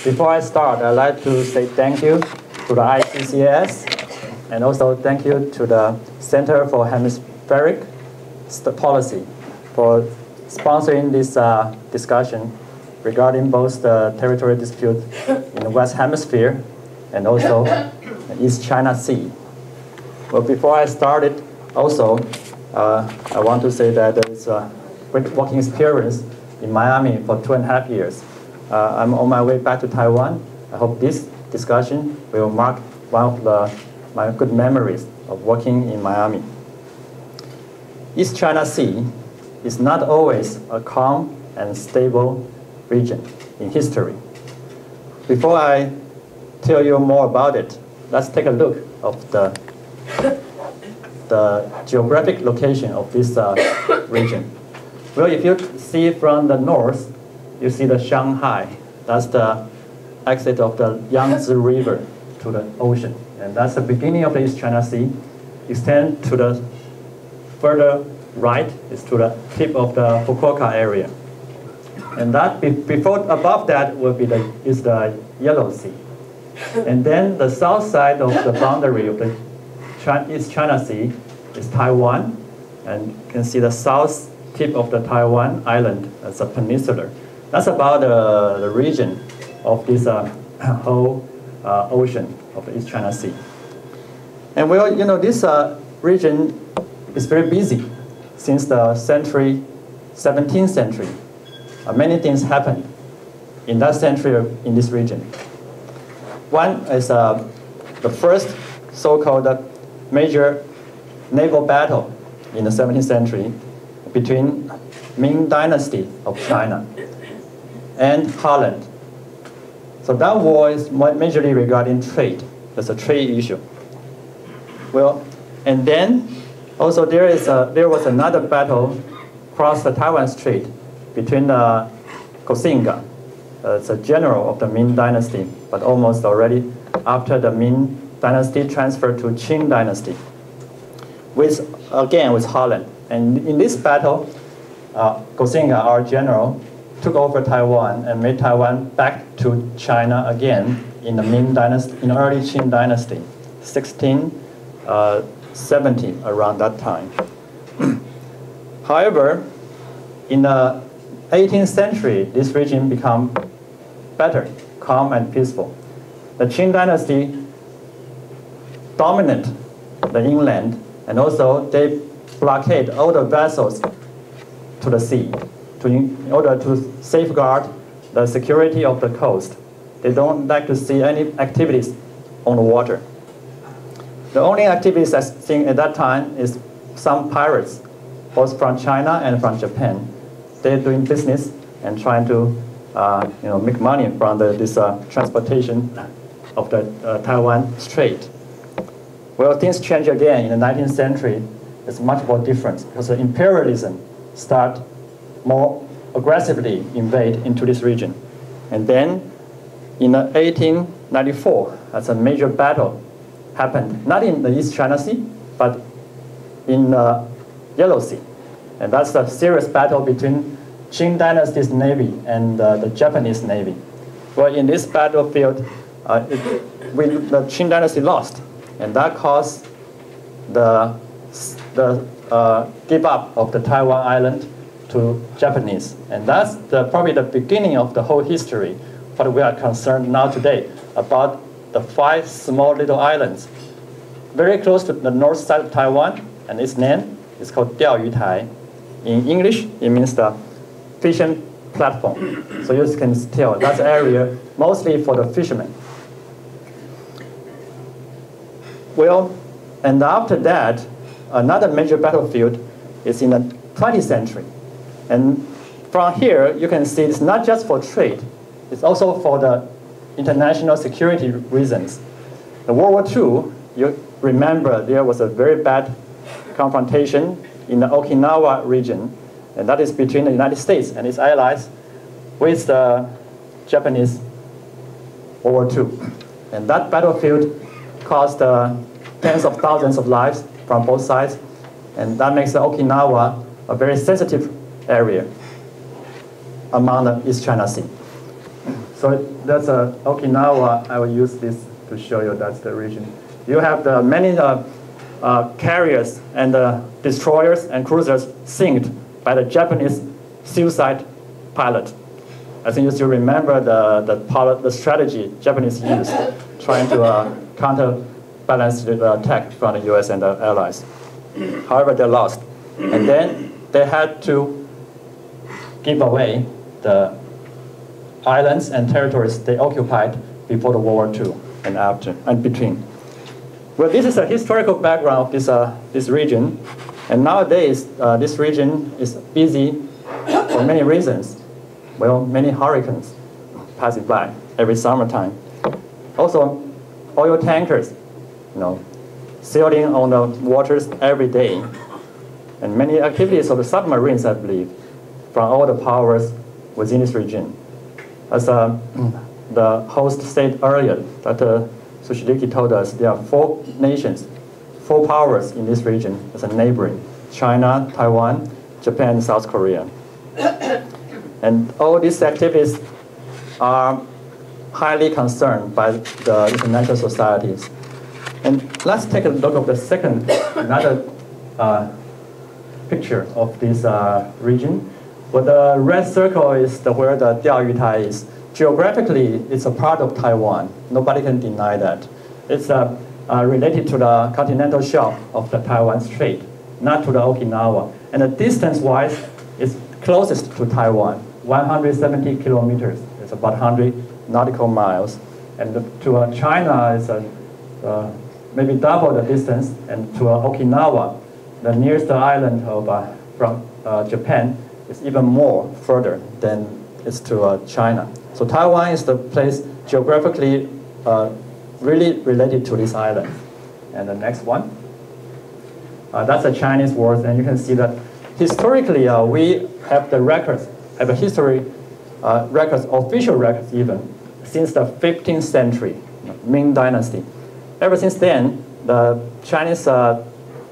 Before I start, I'd like to say thank you to the ICCS and also thank you to the Center for Hemispheric Policy for sponsoring this discussion regarding both the territorial dispute in the West Hemisphere and also the East China Sea. But before I started, also, I want to say that there is a great working experience in Miami for 2.5 years. I'm on my way back to Taiwan. I hope this discussion will mark one of my good memories of working in Miami. East China Sea is not always a calm and stable region in history. Before I tell you more about it, let's take a look of the geographic location of this region. Well, if you see from the north, you see the Shanghai. That's the exit of the Yangtze River to the ocean. And that's the beginning of the East China Sea. Extend to the further right is to the tip of the Fukuoka area. And that above that will be is the Yellow Sea. And then the south side of the boundary of the East China Sea is Taiwan. And you can see the south tip of the Taiwan island as a peninsula. That's about the region of this whole ocean of the East China Sea. And well, you know, this region is very busy since the 17th century. Many things happened in that century in this region. One is the first so-called major naval battle in the 17th century between Ming Dynasty of China and Holland. So that war is majorly regarding trade. That's a trade issue. Well, and then also there was another battle across the Taiwan Strait between Koxinga, it's a general of the Ming Dynasty, but almost already after the Ming Dynasty transferred to Qing Dynasty, again with Holland. And in this battle, Koxinga, our general, took over Taiwan and made Taiwan back to China again in the Ming Dynasty, in the early Qing Dynasty, 1670, around that time. However, in the 18th century, this region became better, calm and peaceful. The Qing Dynasty dominated the inland, and also they blockade all the vessels to the sea in order to safeguard the security of the coast. They don't like to see any activities on the water. The only activities I've seen at that time is some pirates, both from China and from Japan. They're doing business and trying to make money from this transportation of the Taiwan Strait. Well, things change again in the 19th century. It's much more different because the imperialism started more aggressively invade into this region. And then in 1894, as a major battle happened, not in the East China Sea, but in the Yellow Sea. And that's a serious battle between Qing Dynasty's navy and the Japanese navy. Well, in this battlefield, the Qing Dynasty lost, and that caused the give up of the Taiwan island to Japanese. And that's probably the beginning of the whole history, what we are concerned now today about the 5 small little islands very close to the north side of Taiwan, and its name is called Diaoyutai. In English, it means the fishing platform. So you can tell that's area mostly for the fishermen. Well, and after that, another major battlefield is in the 20th century. And from here, you can see it's not just for trade, it's also for the international security reasons. In World War II, you remember there was a very bad confrontation in the Okinawa region, and that is between the United States and its allies with the Japanese World War II. And that battlefield caused tens of thousands of lives from both sides, and that makes Okinawa a very sensitive area among the East China Sea. So that's Okinawa. I will use this to show you that's the region. You have the many carriers and destroyers and cruisers sunk by the Japanese suicide pilot. I think you still remember the strategy Japanese used trying to counterbalance the attack from the US and the Allies. However, they lost. And then they had to give away the islands and territories they occupied before the World War II and after and between. Well, this is a historical background of this region. And nowadays, this region is busy for many reasons. Well, many hurricanes passing by every summertime. Also, oil tankers, sailing on the waters every day. And many activities of the submarines, I believe, from all the powers within this region. As the host said earlier, that Sushiriki told us there are 4 nations, 4 powers in this region as a neighboring: China, Taiwan, Japan, and South Korea. And all these activities are highly concerned by the international societies. And let's take a look at another picture of this region. Well, the red circle is where the Diaoyutai is. Geographically, it's a part of Taiwan. Nobody can deny that. It's related to the continental shelf of the Taiwan Strait, not to the Okinawa. And the distance-wise, it's closest to Taiwan, 170 kilometers. It's about 100 nautical miles. And to China, it's maybe double the distance. And to Okinawa, the nearest island from Japan, is even more further than it's to China. So Taiwan is the place geographically really related to this island. And the next one, that's the Chinese words, and you can see that historically we have the records, have a history records, official records even, since the 15th century, Ming Dynasty. Ever since then, the Chinese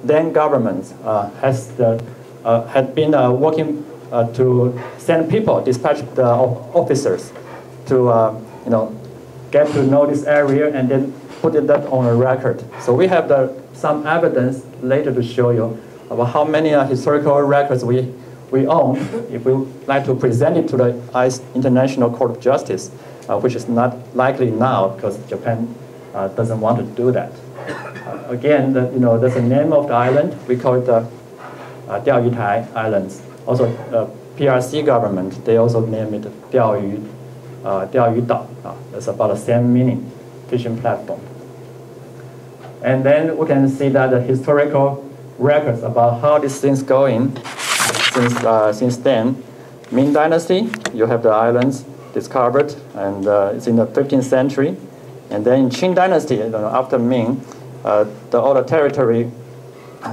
then government had been working to send people, dispatch the officers to get to know this area and then put that on a record. So we have some evidence later to show you about how many historical records we own if we like to present it to the International Court of Justice, which is not likely now because Japan doesn't want to do that. Again, that's the name of the island. We call it the Diaoyutai Islands. Also, PRC government, they also name it Diaoyutai. That's about the same meaning, fishing platform. And then we can see that the historical records about how this thing's going since then. Ming Dynasty, you have the islands discovered, and it's in the 15th century. And then in Qing Dynasty, after Ming, all the territory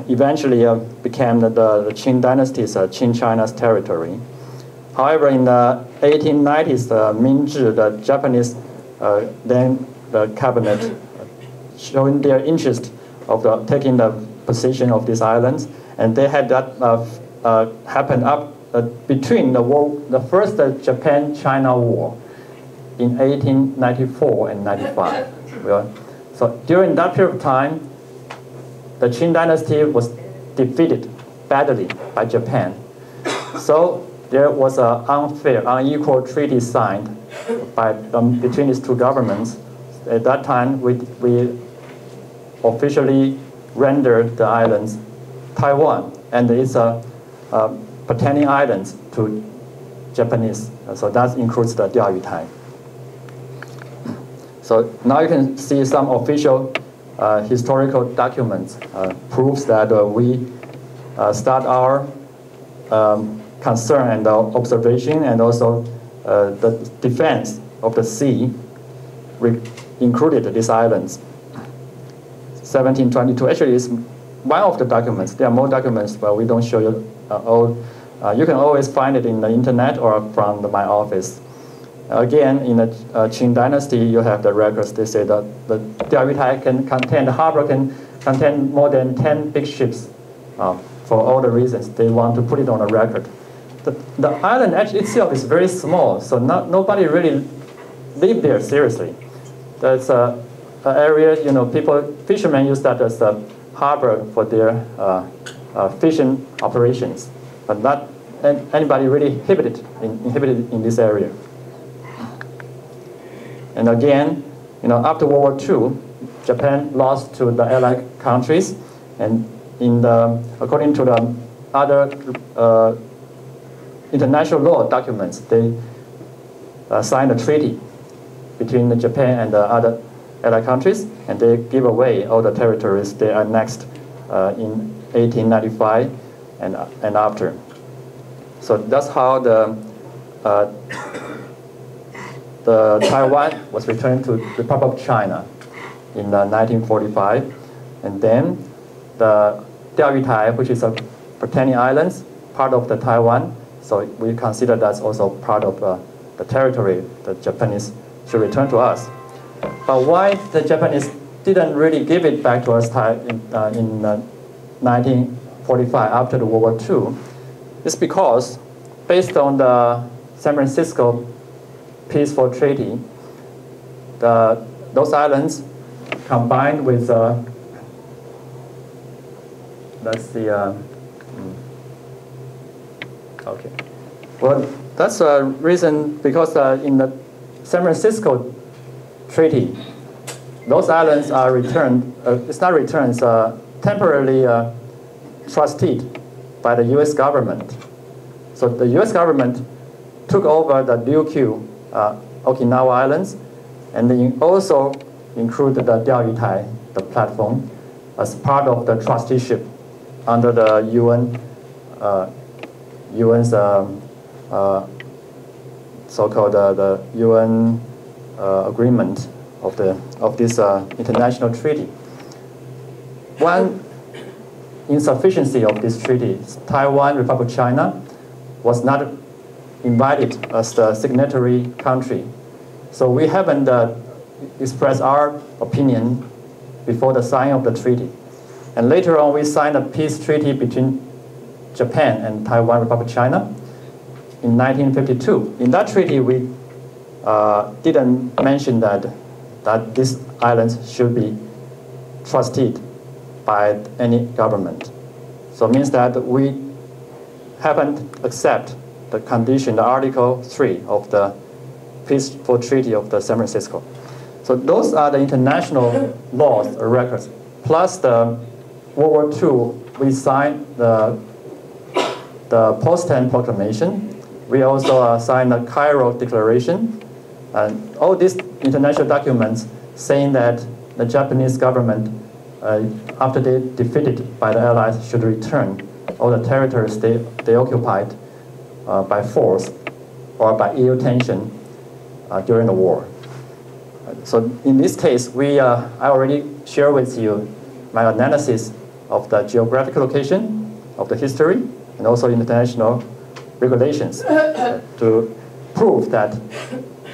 eventually became the Qing Dynasty's Qing China's territory. However, in the 1890s, Mingzhi, the Japanese then the cabinet, showing their interest of taking the position of these islands, and they had that happen between the first Japan-China War in 1894 and 95. So during that period of time, the Qing Dynasty was defeated badly by Japan. So there was an unfair, unequal treaty signed between these two governments. At that time, we officially rendered the islands Taiwan, and it's pertaining islands to Japanese. So that includes the Diaoyutai. So now you can see some official historical documents proves that we start our concern and observation and also the defense of the sea included these islands. 1722 actually is one of the documents. There are more documents, but we don't show you all. You can always find it in the internet or from my office. Again, in the Qing Dynasty, you have the records. They say that the Diaoyutai the harbor can contain more than 10 big ships for all the reasons. They want to put it on a record. The island itself is very small, so nobody really live there seriously. That's an area, fishermen use that as a harbor for their fishing operations, but not anybody really inhabited in this area. And again, after World War II, Japan lost to the Allied countries, and according to the other international law documents, they signed a treaty between Japan and the other Allied countries, and they give away all the territories they annexed in 1895 and after. So that's how the Taiwan was returned to the Republic of China in 1945, and then the Diaoyutai, which is a Britannic Islands, part of the Taiwan. So we consider that's also part of the territory the Japanese should return to us. But why the Japanese didn't really give it back to us in 1945 after the World War II is because, based on the San Francisco Peaceful Treaty, those islands combined with okay. Well, that's a reason because in the San Francisco Treaty, those islands are returned. It's not returned. It's temporarily trusted by the U.S. government. So the U.S. government took over the Ryukyu, Okinawa Islands, and then also included the Diaoyutai, the platform, as part of the trusteeship under the UN's so-called the UN agreement of this international treaty. One insufficiency of this treaty is Taiwan, Republic of China, was not invited as the signatory country. So we haven't expressed our opinion before the signing of the treaty. And later on, we signed a peace treaty between Japan and Taiwan, Republic of China in 1952. In that treaty, we didn't mention that these islands should be trusted by any government. So it means that we haven't accepted the condition, the Article 3 of the Peaceful Treaty of the San Francisco. So those are the international laws or records. Plus the World War II, we signed the Potsdam Proclamation. We also signed the Cairo Declaration. And all these international documents saying that the Japanese government, after they defeated by the Allies, should return all the territories they occupied by force or by ill tension during the war. So in this case, I already shared with you my analysis of the geographic location, of the history, and also international regulations to prove that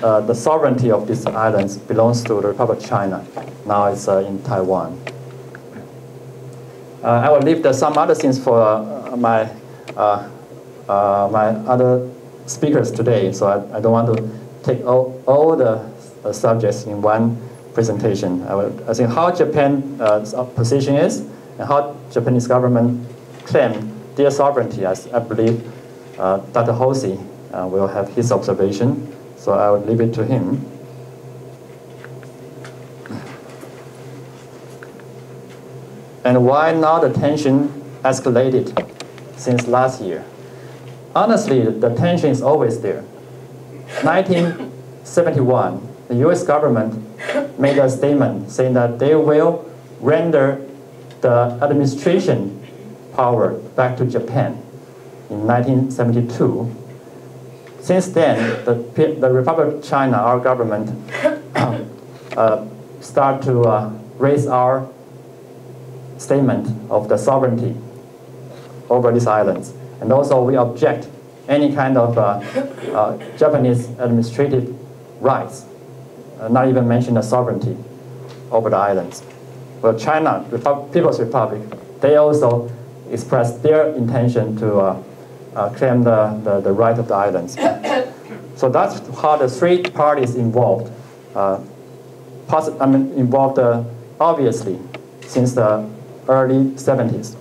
the sovereignty of these islands belongs to the Republic of China. Now it's in Taiwan. I will leave some other things for my other speakers today, so I don't want to take all the subjects in one presentation. I think how Japan's position is and how Japanese government claim their sovereignty. I believe Dr. Hosey will have his observation, so I will leave it to him. And why now the tension escalated since last year? Honestly, the tension is always there. 1971, the US government made a statement saying that they will render the administration power back to Japan in 1972. Since then, the Republic of China, our government, start to raise our statement of the sovereignty over these islands. And also we object any kind of Japanese administrative rights, not even mention the sovereignty over the islands. Well, China, People's Republic, they also expressed their intention to claim the right of the islands. So that's how the three parties involved, involved obviously since the early 70s.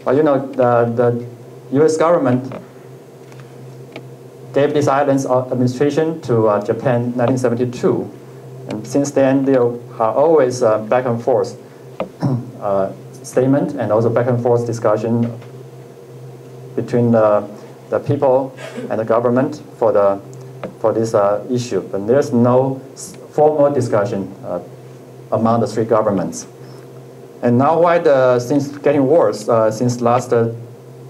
But you know, the U.S. government gave these islands administration to Japan in 1972. And since then, there are always back and forth statement and also back and forth discussion between the people and the government for this issue. But there's no formal discussion among the three governments. And now why things getting worse since last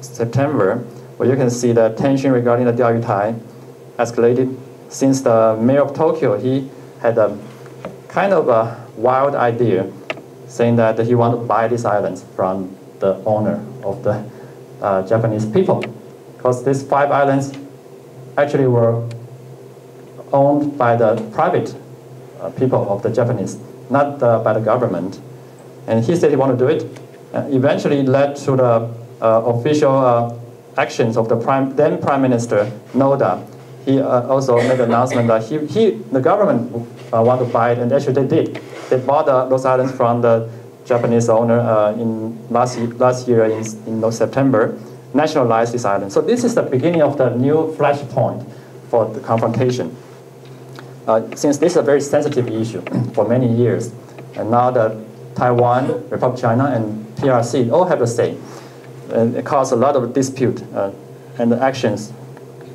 September, where you can see the tension regarding the Diaoyutai escalated. Since the mayor of Tokyo, he had a kind of a wild idea saying that he wanted to buy these islands from the owner of the Japanese people. Because these 5 islands actually were owned by the private people of the Japanese, not by the government. And he said he wanted to do it. Eventually led to the official actions of the then Prime Minister Noda. He also made an announcement that the government wanted to buy it, and actually they did. They bought those islands from the Japanese owner in last year in September, nationalized this island. So this is the beginning of the new flashpoint for the confrontation. Since this is a very sensitive issue for many years, and now the Taiwan, Republic of China, and PRC all have the same. And it caused a lot of dispute and actions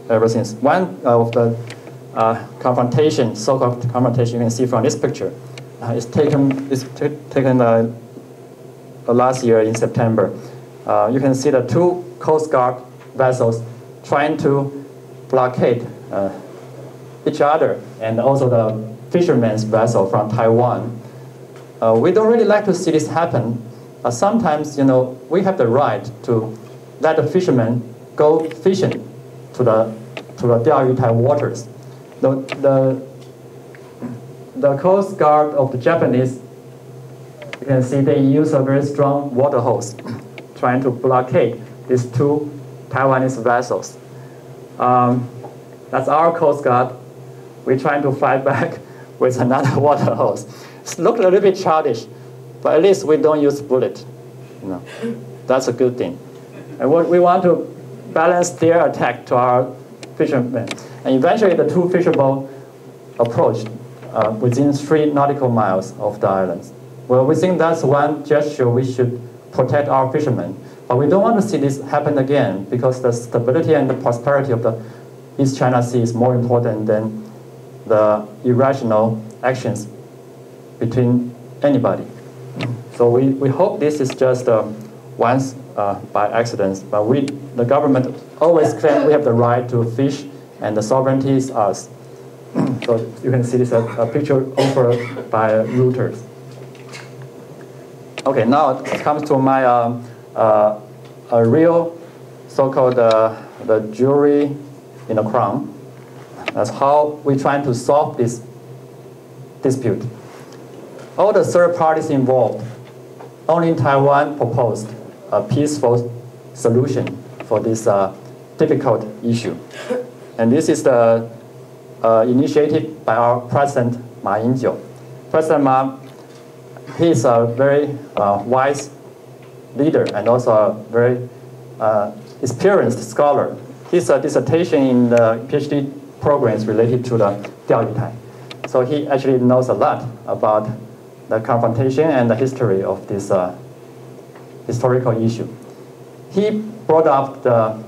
ever since. One of the confrontation, so-called confrontation, you can see from this picture, is taken last year in September. You can see the 2 Coast Guard vessels trying to blockade each other, and also the fishermen's vessel from Taiwan. We don't really like to see this happen. Sometimes, you know, we have the right to let the fishermen go fishing to the Diaoyutai waters. The Coast Guard of the Japanese, you can see they use a very strong water hose trying to blockade these 2 Taiwanese vessels. That's our Coast Guard. We're trying to fight back with another water hose. It looks a little bit childish, but at least we don't use bullet. You know, that's a good thing. And we want to balance their attack to our fishermen. And eventually the 2 fisher boats approached within 3 nautical miles of the islands. Well, we think that's one gesture we should protect our fishermen. But we don't want to see this happen again, because the stability and the prosperity of the East China Sea is more important than the irrational actions between anybody. So we hope this is just once by accident, but the government always claims we have the right to fish and the sovereignty is us. So you can see this a picture offered by Reuters. Okay, now it comes to my a real so-called the jury in the crown. That's how we're trying to solve this dispute. All the third parties involved, only Taiwan proposed a peaceful solution for this difficult issue. And this is the initiated by our President Ma Ying-jeou. President Ma, he is a very wise leader and also a very experienced scholar. His dissertation in the PhD programs related to the Diaoyutai. So he actually knows a lot about the confrontation and the history of this historical issue. He brought up the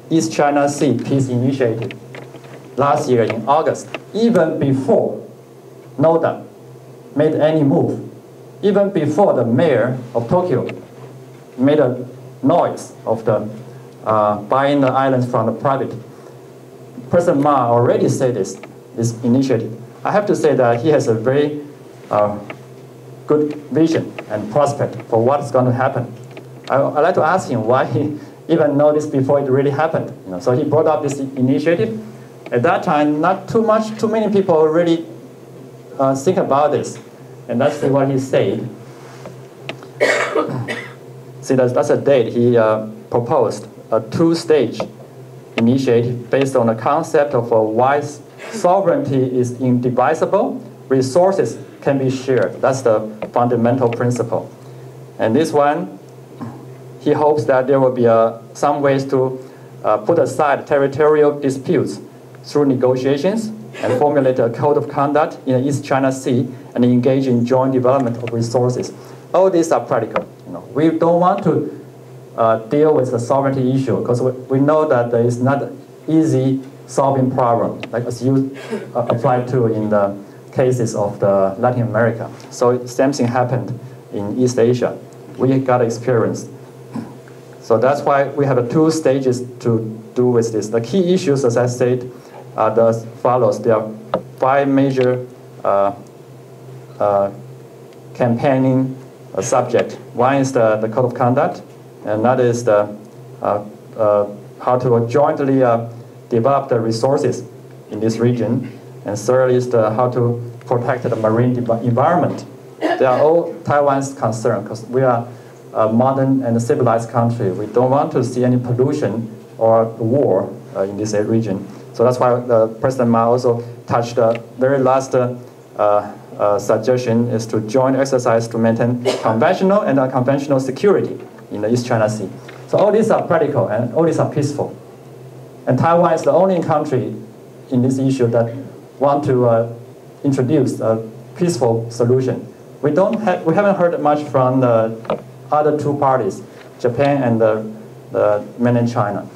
East China Sea Peace Initiative last year in August, even before Noda made any move, even before the mayor of Tokyo made a noise of the buying the islands from the private. President Ma already said this initiative. I have to say that he has a very good vision and prospect for what's going to happen. I'd like to ask him why he even know this before it really happened. You know, so he brought up this initiative. At that time, not too many people really think about this. And that's what he said. See, that's a date. He proposed a 2-stage initiative based on the concept of why sovereignty is indivisible, resources can be shared. That's the fundamental principle. And this one, he hopes that there will be some ways to put aside territorial disputes through negotiations and formulate a code of conduct in the East China Sea and engage in joint development of resources. All these are practical. We don't want to deal with the sovereignty issue because we know that there is not an easy solving problem, like as you applied to in the cases of the Latin America. So same thing happened in East Asia. We got experience. So that's why we have 2 stages to do with this. The key issues, as I said, are as follows. There are 5 major campaigning subjects. One is the code of conduct. Another is the how to jointly develop the resources in this region. And third is how to protect the marine environment. They are all Taiwan's concern because we are a modern and civilized country. We don't want to see any pollution or war in this region. So that's why President Mao also touched the very last suggestion is to join exercise to maintain conventional and unconventional security in the East China Sea. So all these are practical and all these are peaceful. And Taiwan is the only country in this issue that want to introduce a peaceful solution. We haven't heard much from the other 2 parties, Japan and the mainland China.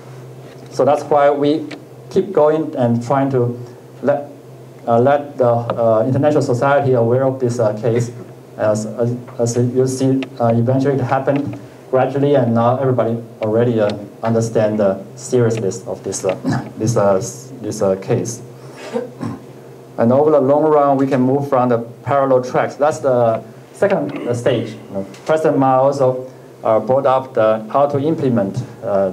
So that's why we keep going and trying to let the international society aware of this case. As you see, eventually it happened gradually, and now everybody already understand the seriousness of this case. And over the long run, we can move from the parallel tracks. That's the second stage. President Mao also brought up how to implement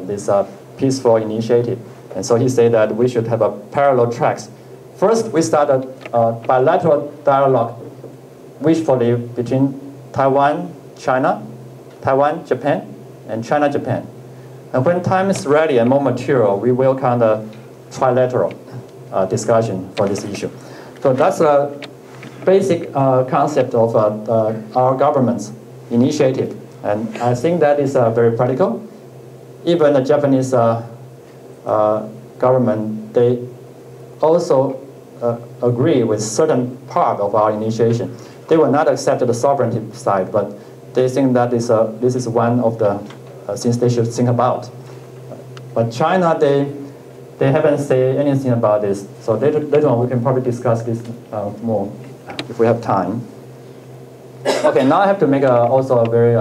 this peaceful initiative. And so he said that we should have a parallel tracks. First, we started a bilateral dialogue wishfully between Taiwan, China, Taiwan, Japan, and China, Japan. And when time is ready and more material, we welcome the trilateral discussion for this issue. So that's a basic concept of our government's initiative. And I think that is very practical. Even the Japanese government, they also agree with certain part of our initiation. They will not accept the sovereignty side, but they think that this is one of the things they should think about. But China, they haven't said anything about this. So later on, we can probably discuss this more if we have time. Okay, now I have to make also a very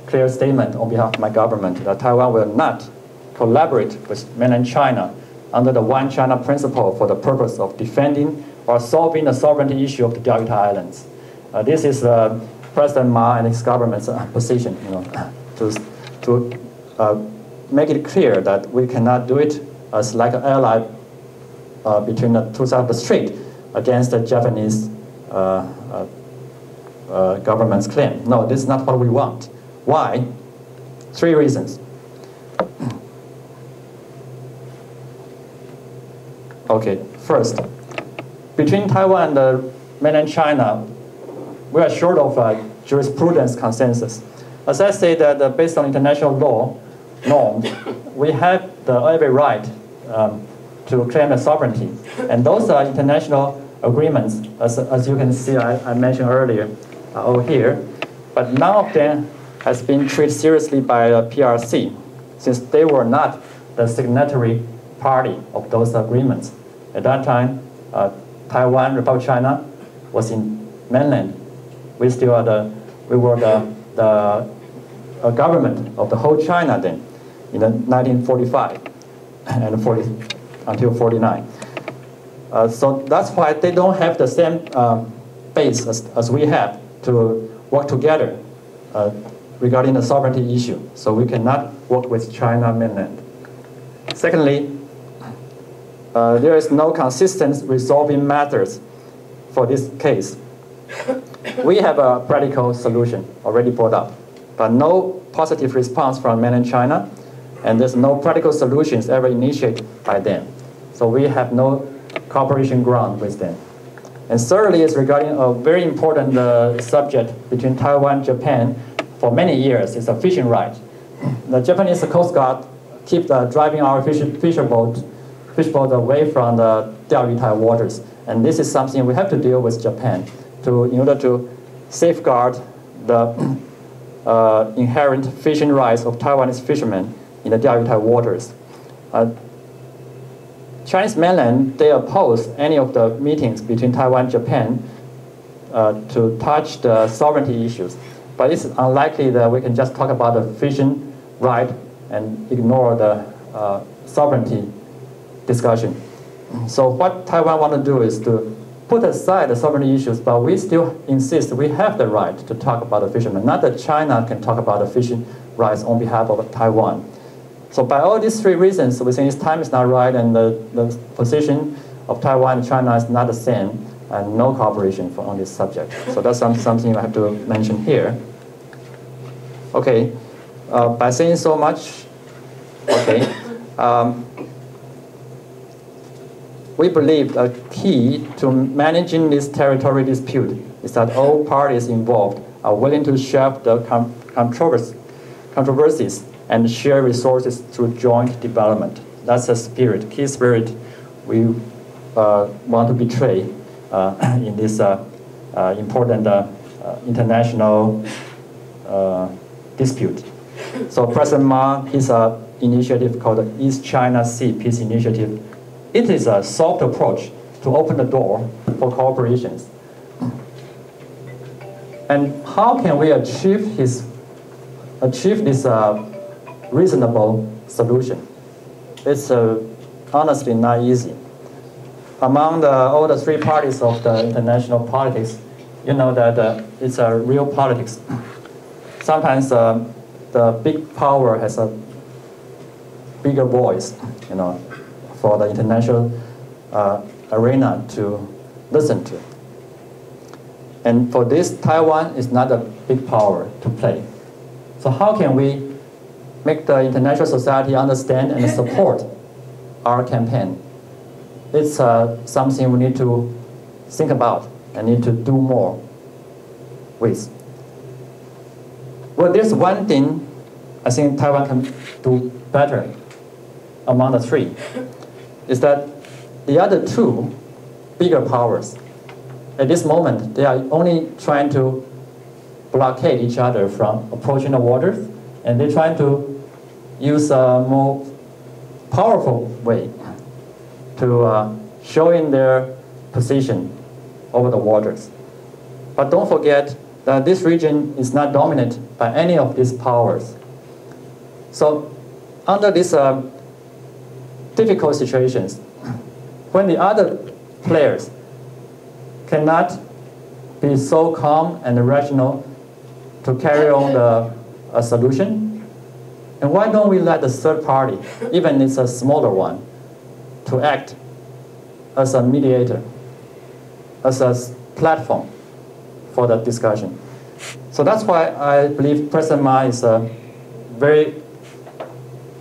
clear statement on behalf of my government that Taiwan will not collaborate with mainland China under the One China principle for the purpose of defending or solving the sovereignty issue of the Diaoyutai Islands. This is President Ma and his government's position, to make it clear that we cannot do it as like an ally between the 2 sides of the strait against the Japanese government's claim. No, this is not what we want. Why? 3 reasons. Okay, first, between Taiwan and the mainland China, we are short of jurisprudence consensus. As I say that based on international law norms, we have every right to claim the sovereignty. And those are international agreements, as you can see, I mentioned earlier, over here. But none of them has been treated seriously by the PRC, since they were not the signatory party of those agreements. At that time, Taiwan, Republic of China, was in mainland. We were the government of the whole China then, in 1945 and until 49. So that's why they don't have the same base as we have to work together regarding the sovereignty issue. So we cannot work with China mainland. Secondly, there is no consistent resolving methods for this case. We have a practical solution already brought up, but no positive response from mainland China. and there's no practical solutions ever initiated by them. So we have no cooperation ground with them. And thirdly, is regarding a very important subject between Taiwan and Japan for many years, is a fishing right. The Japanese Coast Guard keep driving our fish boat away from the Diaoyutai waters. And this is something we have to deal with Japan in order to safeguard the inherent fishing rights of Taiwanese fishermen in the Diaoyutai waters. Chinese mainland, they oppose any of the meetings between Taiwan and Japan to touch the sovereignty issues. But it's unlikely that we can just talk about the fishing right and ignore the sovereignty discussion. So what Taiwan want to do is to put aside the sovereignty issues, but we still insist we have the right to talk about the fishermen. Not that China can talk about the fishing rights on behalf of Taiwan. So by all these three reasons, we think this time is not right, and the position of Taiwan and China is not the same, and no cooperation on this subject. So that's something I have to mention here. Okay, by saying so much, okay, we believe a key to managing this territory dispute is that all parties involved are willing to share the controversies and share resources through joint development. That's the spirit, key spirit we want to betray in this important international dispute. So President Ma, his initiative called the East China Sea Peace Initiative, it is a soft approach to open the door for cooperations. And how can we achieve this reasonable solution? It's honestly not easy. Among all the three parties of the international politics, you know that it's a real politics. Sometimes the big power has a bigger voice, you know, for the international arena to listen to. And for this, Taiwan is not a big power to play. So how can we make the international society understand and support our campaign? It's something we need to think about and need to do more with. Well, there's one thing I think Taiwan can do better among the three, is that the other two bigger powers, at this moment, they are only trying to blockade each other from approaching the waters, and they're trying to use a more powerful way to showing their position over the waters. But don't forget that this region is not dominated by any of these powers. So under these difficult situations, when the other players cannot be so calm and rational to carry on a solution, and why don't we let the third party, even if it's a smaller one, to act as a mediator, as a platform for the discussion? So that's why I believe President Ma is very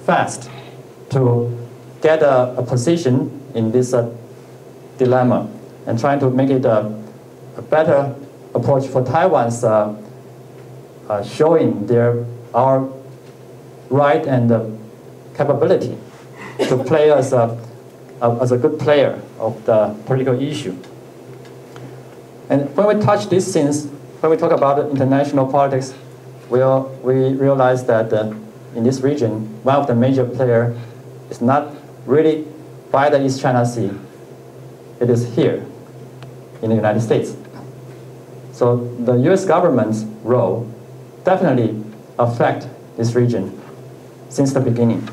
fast to get a position in this dilemma and trying to make it a better approach for Taiwan's showing our right and capability to play as a good player of the political issue. And when we touch these things, when we talk about international politics, we realize that in this region, one of the major players is not really by the East China Sea. It is here in the United States. So the US government's role definitely affects this region since the beginning.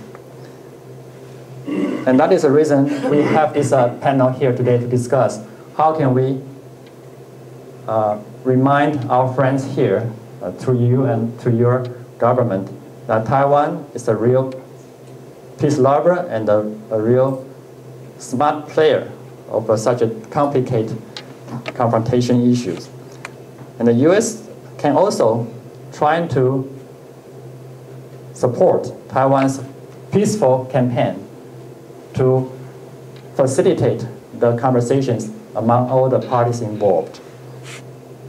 And that is the reason we have this panel here today to discuss how can we remind our friends here, through you and through your government, that Taiwan is a real peace lover and a real smart player of such a complicated confrontation issues. And the US can also try to support Taiwan's peaceful campaign to facilitate the conversations among all the parties involved.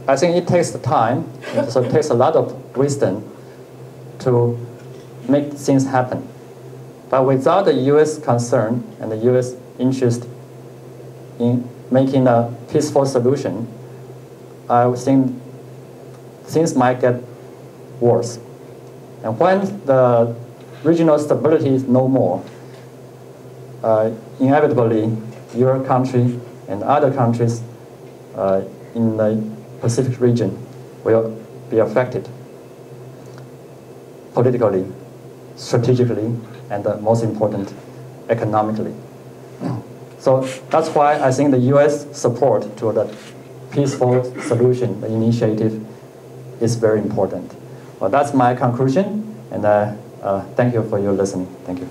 I think it takes time, so it takes a lot of wisdom to make things happen. But without the U.S. concern and the U.S. interest in making a peaceful solution, I think things might get worse. And when the regional stability is no more, inevitably your country and other countries in the Pacific region will be affected politically, strategically, and most important, economically. So that's why I think the U.S. support to the peaceful solution, the initiative, is very important. Well, that's my conclusion, and thank you for your listening. Thank you.